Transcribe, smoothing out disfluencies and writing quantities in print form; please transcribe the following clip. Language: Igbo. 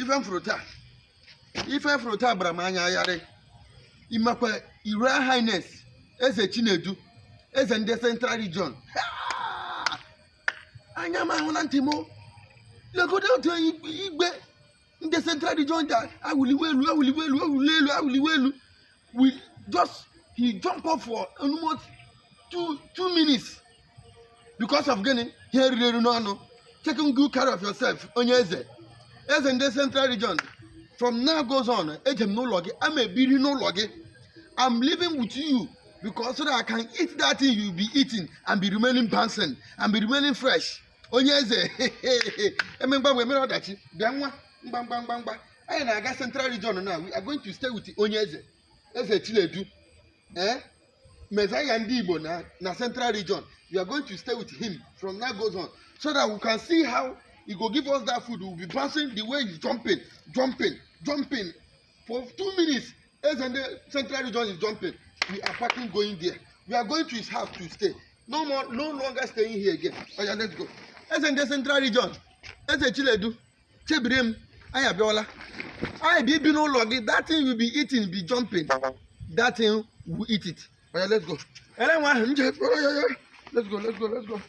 Even fruta bramanya yare. Imakwa Ira Highness as a chinedu as in the central region. Anyama Honantimo. Look go down to Igbe in the central region that I will we just he jumped off for almost two minutes because of getting here no taking good care of yourself onyeze as in the central region. From now goes on, I'm a beauty no loggy. I'm living with you because so that I can eat that thing you'll be eating and be remaining bouncing and be remaining fresh. Onyeze, I remember we made that. I got central region now. We are going to stay with Onyeze. As a chinedu. Messiah and Dibo na central region. We are going to stay with him from now goes on. So that we can see how he go give us that food. We'll be bouncing the way he's jumping for 2 minutes. As in the central region is jumping, we are packing going there. We are going to his house to stay. No longer staying here again. Oh yeah, let's go. As in the central region, as a chinedu, chebrim, ayabiola. I be no longer that thing will be eating, be jumping. That thing will eat it. Oh yeah, let's go. Let's go.